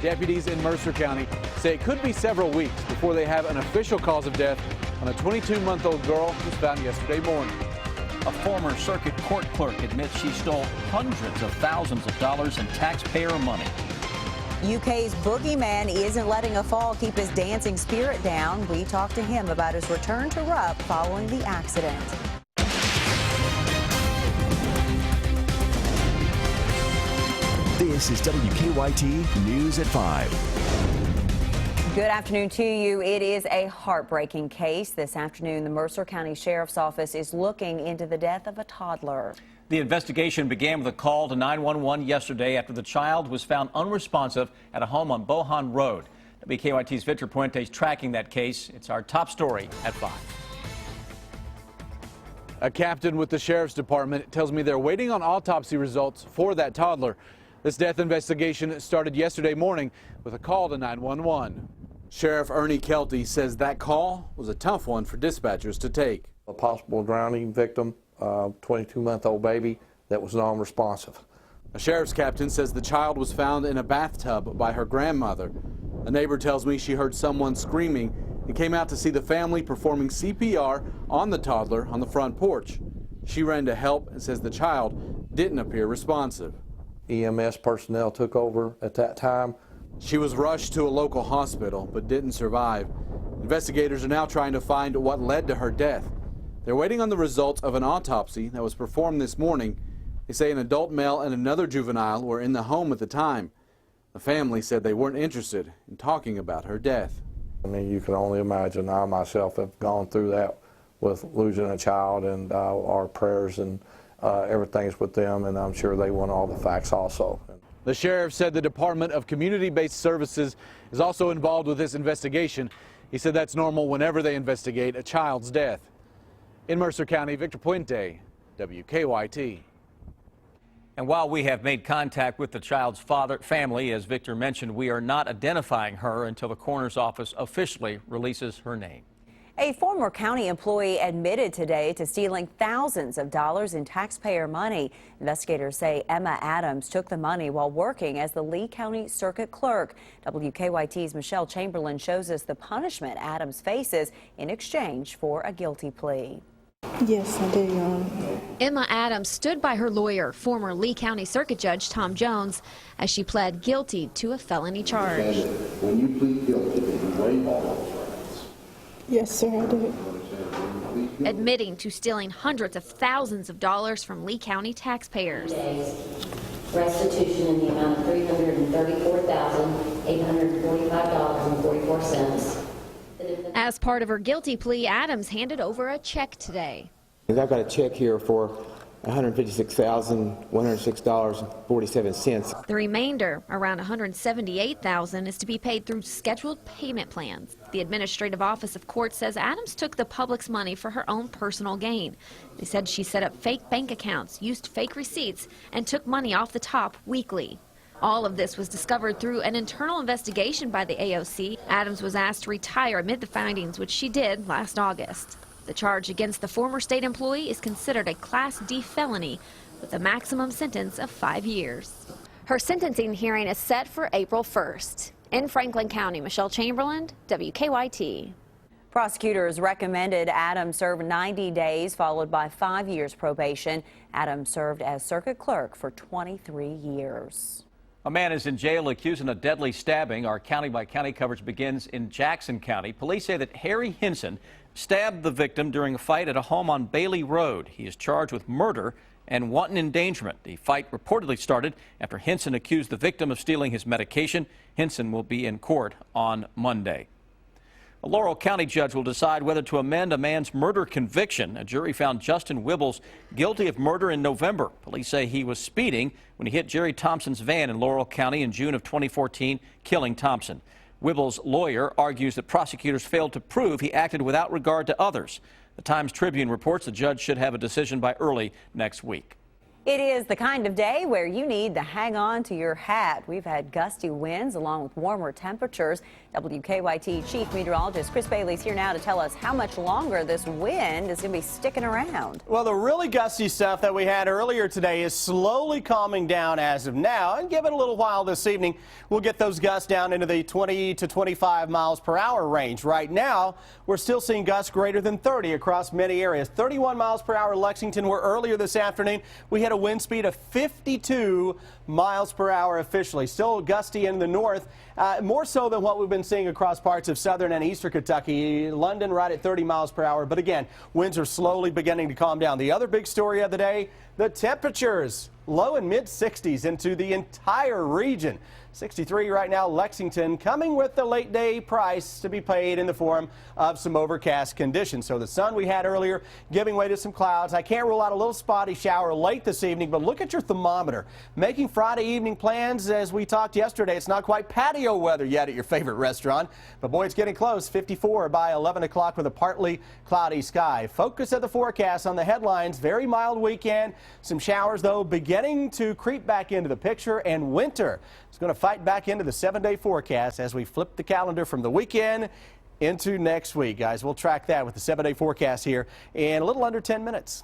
Deputies in Mercer County say it could be several weeks before they have an official cause of death on a 22-month-old girl who was found yesterday morning. A former circuit court clerk admits she stole hundreds of thousands of dollars in taxpayer money. UK's boogeyman isn't letting a fall keep his dancing spirit down. We talked to him about his return to Rupp following the accident. This is WKYT News at 5. Good afternoon to you. It is a heartbreaking case. This afternoon, the Mercer County Sheriff's Office is looking into the death of a toddler. The investigation began with a call to 911 yesterday after the child was found unresponsive at a home on Bohan Road. WKYT's Victor Puente is tracking that case. It's our top story at 5. A captain with the Sheriff's Department tells me they're waiting on autopsy results for that toddler. This death investigation started yesterday morning with a call to 911. Sheriff Ernie Kelty says that call was a tough one for dispatchers to take. A possible drowning victim, 22-month-old baby that was non-responsive. A sheriff's captain says the child was found in a bathtub by her grandmother. A neighbor tells me she heard someone screaming and came out to see the family performing CPR on the toddler on the front porch. She ran to help and says the child didn't appear responsive. EMS personnel took over at that time. She was rushed to a local hospital but didn't survive. Investigators are now trying to find what led to her death. They're waiting on the results of an autopsy that was performed this morning. They say an adult male and another juvenile were in the home at the time. The family said they weren't interested in talking about her death. I mean, you can only imagine. I myself have gone through that with losing a child, and our prayers and everything's with them, and I'm sure they want all the facts also. The sheriff said the Department of Community-Based Services is also involved with this investigation. He said that's normal whenever they investigate a child's death. In Mercer County, Victor Puente, WKYT. And while we have made contact with the child's family, as Victor mentioned, we are not identifying her until the coroner's office officially releases her name. A former county employee admitted today to stealing thousands of dollars in taxpayer money. Investigators say Emma Adams took the money while working as the Lee County Circuit Clerk. WKYT's Michelle Chamberlain shows us the punishment Adams faces in exchange for a guilty plea. Yes, I do, Your Honor. Emma Adams stood by her lawyer, former Lee County Circuit Judge Tom Jones, as she pled guilty to a felony charge. When you plead guilty, you waive all those rights. Yes, sir, I do. Admitting to stealing hundreds of thousands of dollars from Lee County taxpayers. Restitution in the amount of $334,845.44. As part of her guilty plea, Adams handed over a check today. I've got a check here for $156,106.47. The remainder, around $178,000, is to be paid through scheduled payment plans. The Administrative Office of Court says Adams took the public's money for her own personal gain. They said she set up fake bank accounts, used fake receipts, and took money off the top weekly. All of this was discovered through an internal investigation by the AOC. Adams was asked to retire amid the findings, which she did last August. The charge against the former state employee is considered a Class D felony with a maximum sentence of 5 years. Her sentencing hearing is set for April 1st. In Franklin County, Michelle Chamberlain, WKYT. Prosecutors recommended Adams serve 90 days, followed by 5 years probation. Adams served as circuit clerk for 23 years. A man is in jail accused of a deadly stabbing. Our county-by-county coverage begins in Jackson County. Police say that Harry Hinson stabbed the victim during a fight at a home on Bailey Road. He is charged with murder and wanton endangerment. The fight reportedly started after Hinson accused the victim of stealing his medication. Hinson will be in court on Monday. A Laurel County judge will decide whether to amend a man's murder conviction. A jury found Justin Wibbles guilty of murder in November. Police say he was speeding when he hit Jerry Thompson's van in Laurel County in June of 2014, killing Thompson. Wibbles' lawyer argues that prosecutors failed to prove he acted without regard to others. The Times-Tribune reports the judge should have a decision by early next week. It is the kind of day where you need to hang on to your hat. We've had gusty winds along with warmer temperatures. WKYT Chief Meteorologist Chris Bailey's here now to tell us how much longer this wind is going to be sticking around. Well, the really gusty stuff that we had earlier today is slowly calming down as of now, and give it a little while this evening. We'll get those gusts down into the 20 to 25 miles per hour range. Right now, we're still seeing gusts greater than 30 across many areas. 31 miles per hour in Lexington, where earlier this afternoon we had a wind speed of 52 miles per hour officially. Still gusty in the north, more so than what we've been seeing across parts of southern and eastern Kentucky. London right at 30 miles per hour. But again, winds are slowly beginning to calm down. The other big story of the day, the temperatures low and mid 60s into the entire region. 63 right now, Lexington, coming with the late day price to be paid in the form of some overcast conditions. So the sun we had earlier giving way to some clouds. I can't rule out a little spotty shower late this evening, but look at your thermometer. Making Friday evening plans, as we talked yesterday, it's not quite patio weather yet at your favorite restaurant, but boy, it's getting close. 54 by 11 o'clock with a partly cloudy sky. Focus of the forecast on the headlines. Very mild weekend. Some showers, though, beginning to creep back into the picture, and winter is going to fight back into the 7-day forecast as we flip the calendar from the weekend into next week. Guys, we'll track that with the 7-day forecast here in a little under 10 minutes.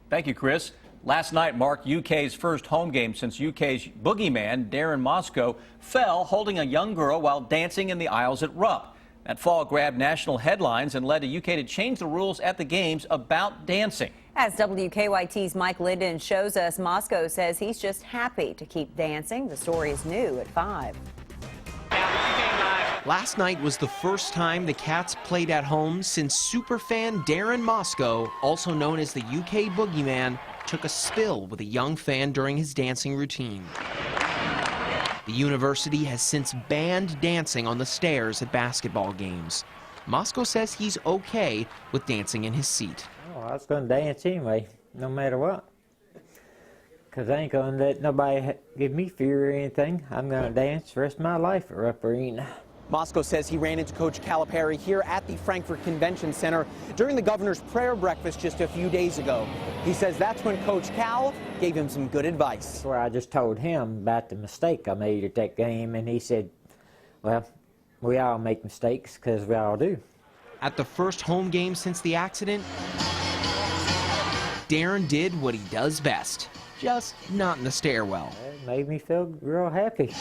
Thank you, Chris. Last night marked UK's first home game since UK's boogeyman, Darren Moscow, fell holding a young girl while dancing in the aisles at Rupp. That fall grabbed national headlines and led to UK to change the rules at the games about dancing. As WKYT's Mike Linden shows us, Moscow says he's just happy to keep dancing. The story is new at 5. Last night was the first time the Cats played at home since superfan Darren Moscow, also known as the UK Boogeyman, took a spill with a young fan during his dancing routine. The university has since banned dancing on the stairs at basketball games. Moscow says he's okay with dancing in his seat. Oh, I was going to dance anyway, no matter what. Because I ain't going to let nobody give me fear or anything. I'm going to dance the rest of my life at Rupp Arena. Moscow says he ran into Coach Calipari here at the Frankfort Convention Center during the governor's prayer breakfast just a few days ago. He says that's when Coach Cal gave him some good advice. Where I just told him about the mistake I made at that game, and he said, well, we all make mistakes because we all do. At the first home game since the accident, Darren did what he does best, just not in the stairwell. It made me feel real happy.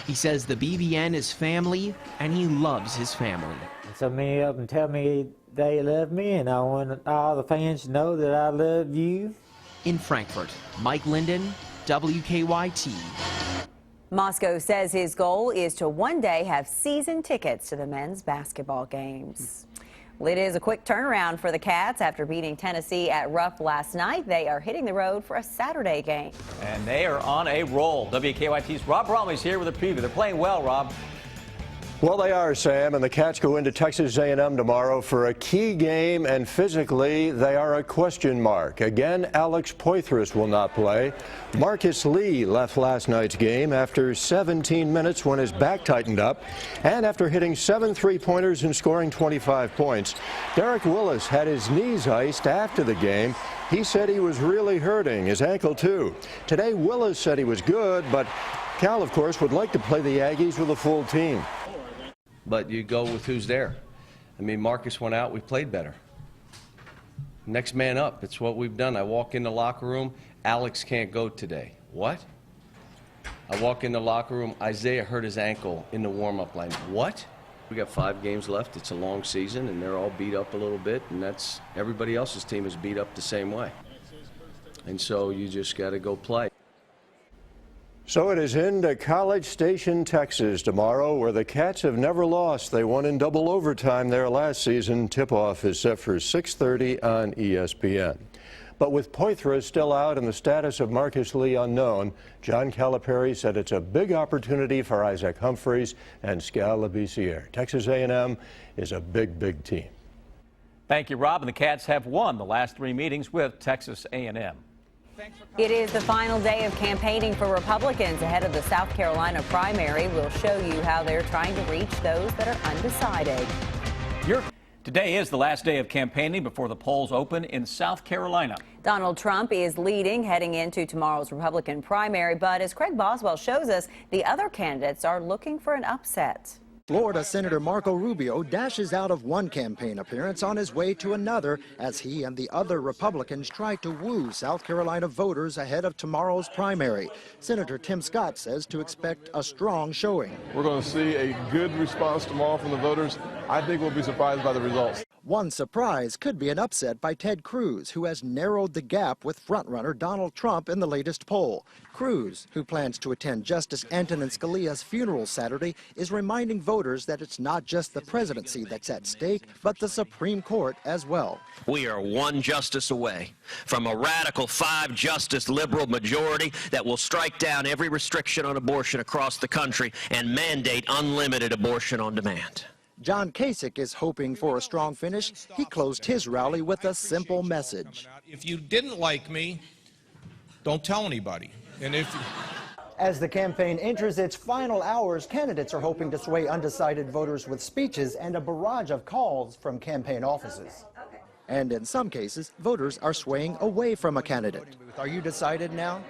He says the BBN is family, and he loves his family. So many of them tell me they love me, and I want all the fans to know that I love you. In Frankfort, Mike Linden, WKYT. Moscow says his goal is to one day have season tickets to the men's basketball games. Well, it is a quick turnaround for the Cats after beating Tennessee at Rupp last night. They are hitting the road for a Saturday game. And they are on a roll. WKYT's Rob Bromley's here with a preview. They're playing well, Rob. Well, they are, Sam, and the Cats go into Texas A&M tomorrow for a key game, and physically they are a question mark. Again, Alex Poitras will not play. Marcus Lee left last night's game after 17 minutes when his back tightened up, and after hitting 7 3-pointers and scoring 25 points. Derek Willis had his knees iced after the game. He said he was really hurting, his ankle too. Today, Willis said he was good, but Cal, of course, would like to play the Aggies with a full team. But you go with who's there. I mean, Marcus went out, we played better. Next man up, it's what we've done. I walk in the locker room, Alex can't go today. What? I walk in the locker room, Isaiah hurt his ankle in the warm-up line. What? We got 5 games left, it's a long season, and they're all beat up a little bit, and that's, everybody else's team is beat up the same way. And so you just got to go play. So it is into College Station, Texas tomorrow, where the Cats have never lost. They won in double overtime there last season. Tip-off is set for 6:30 on ESPN. But with Poitras still out and the status of Marcus Lee unknown, John Calipari said it's a big opportunity for Isaac Humphries and Skal Labissiere. Texas A&M is a big, big team. Thank you, Rob. And the Cats have won the last 3 meetings with Texas A&M. It is the final day of campaigning for Republicans ahead of the South Carolina primary. We'll show you how they're trying to reach those that are undecided. Today is the last day of campaigning before the polls open in South Carolina. Donald Trump is leading heading into tomorrow's Republican primary, but as Craig Boswell shows us, the other candidates are looking for an upset. Florida Senator Marco Rubio dashes out of one campaign appearance on his way to another as he and the other Republicans try to woo South Carolina voters ahead of tomorrow's primary. Senator Tim Scott says to expect a strong showing. We're going to see a good response tomorrow from the voters. I think we'll be surprised by the results. One surprise could be an upset by Ted Cruz, who has narrowed the gap with frontrunner Donald Trump in the latest poll. Cruz, who plans to attend Justice Antonin Scalia's funeral Saturday, is reminding voters that it's not just the presidency that's at stake, but the Supreme Court as well. We are one justice away from a radical 5-justice liberal majority that will strike down every restriction on abortion across the country and mandate unlimited abortion on demand. John Kasich is hoping for a strong finish. He closed his rally with a simple message. If you didn't like me, don't tell anybody. And if As the campaign enters its final hours, candidates are hoping to sway undecided voters with speeches and a barrage of calls from campaign offices. And in some cases, voters are swaying away from a candidate. Are you decided now?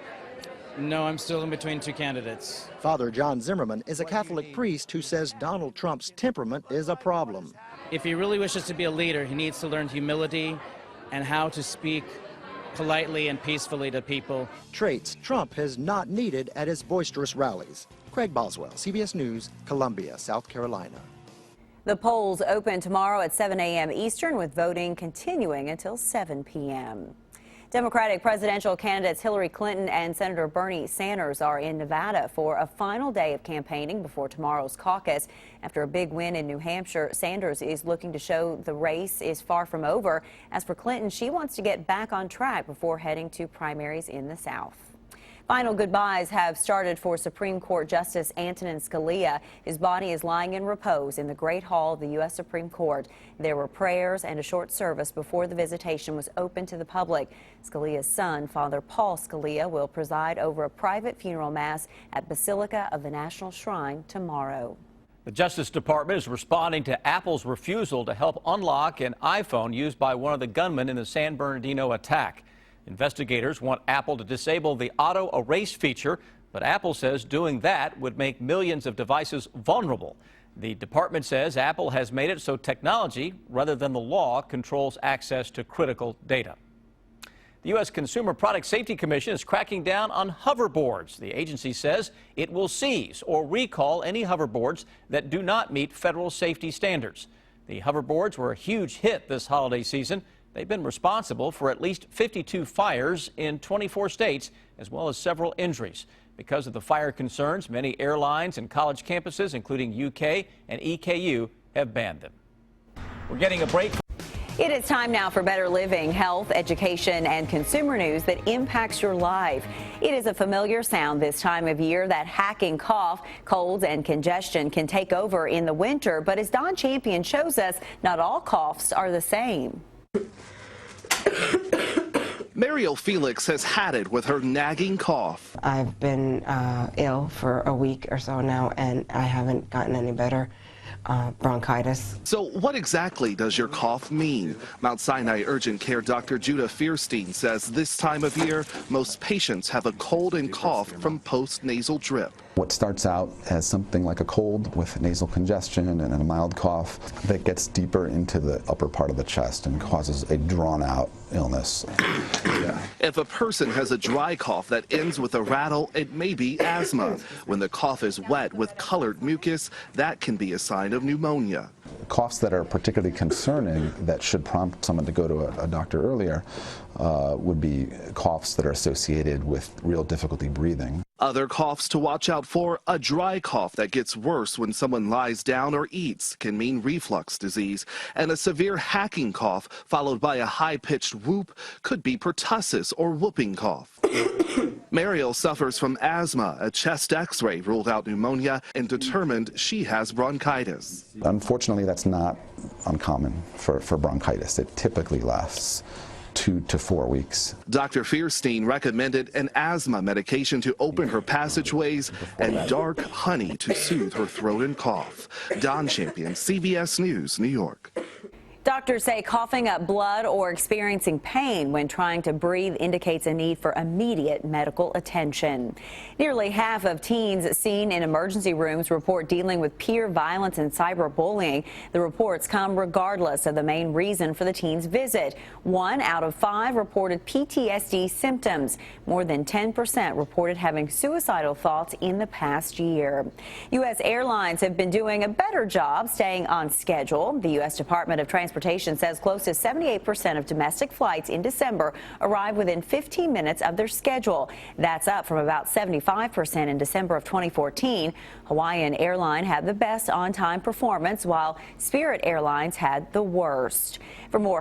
No, I'm still in between two candidates. Father John Zimmerman is a Catholic priest who says Donald Trump's temperament is a problem. If he really wishes to be a leader, he needs to learn humility and how to speak politely and peacefully to people. Traits Trump has not needed at his boisterous rallies. Craig Boswell, CBS News, Columbia, South Carolina. The polls open tomorrow at 7 a.m. Eastern, with voting continuing until 7 p.m. Democratic presidential candidates Hillary Clinton and Senator Bernie Sanders are in Nevada for a final day of campaigning before tomorrow's caucus. After a big win in New Hampshire, Sanders is looking to show the race is far from over. As for Clinton, she wants to get back on track before heading to primaries in the South. Final goodbyes have started for Supreme Court Justice Antonin Scalia. His body is lying in repose in the Great Hall of the U.S. Supreme Court. There were prayers and a short service before the visitation was open to the public. Scalia's son, Father Paul Scalia, will preside over a private funeral mass at Basilica of the National Shrine tomorrow. The Justice Department is responding to Apple's refusal to help unlock an iPhone used by one of the gunmen in the San Bernardino attack. Investigators want Apple to disable the auto erase feature, but Apple says doing that would make millions of devices vulnerable. The department says Apple has made it so technology, rather than the law, controls access to critical data. The U.S. Consumer Product Safety Commission is cracking down on hoverboards. The agency says it will seize or recall any hoverboards that do not meet federal safety standards. The hoverboards were a huge hit this holiday season. They've been responsible for at least 52 fires in 24 states, as well as several injuries. Because of the fire concerns, many airlines and college campuses, including UK and EKU, have banned them. We're getting a break. It is time now for better living, health, education, and consumer news that impacts your life. It is a familiar sound this time of year, that hacking cough. Colds and congestion can take over in the winter, but as Don Champion shows us, not all coughs are the same. Mariel Felix has had it with her nagging cough. I've been ill for a week or so now, and I haven't gotten any better. Bronchitis. So what exactly does your cough mean? Mount Sinai Urgent Care Dr. Judah Fierstein says this time of year, most patients have a cold and cough from post-nasal drip. What starts out as something like a cold with nasal congestion and a mild cough that gets deeper into the upper part of the chest and causes a drawn-out illness. If a person has a dry cough that ends with a rattle, it may be asthma. When the cough is wet with colored mucus, that can be a sign of pneumonia. Coughs that are particularly concerning that should prompt someone to go to a doctor earlier would be coughs that are associated with real difficulty breathing. Other coughs to watch out for: a dry cough that gets worse when someone lies down or eats can mean reflux disease, and a severe hacking cough followed by a high-pitched whoop could be pertussis or whooping cough. Mariel suffers from asthma. A chest x-ray ruled out pneumonia and determined she has bronchitis. Unfortunately, that's not uncommon for bronchitis. It typically lasts 2 to 4 weeks. Dr. Fierstein recommended an asthma medication to open her passageways and dark honey to soothe her throat and cough. Don Champion, CBS News, New York. Doctors say coughing up blood or experiencing pain when trying to breathe indicates a need for immediate medical attention. Nearly half of teens seen in emergency rooms report dealing with peer violence and cyberbullying. The reports come regardless of the main reason for the teen's visit. 1 out of 5 reported PTSD symptoms. More than 10% reported having suicidal thoughts in the past year. U.S. airlines have been doing a better job staying on schedule. The U.S. Department of Transportation says close to 78% of domestic flights in December arrived within 15 minutes of their schedule. That's up from about 75% in December of 2014. Hawaiian Airline had the best on-time performance, while Spirit Airlines had the worst. For more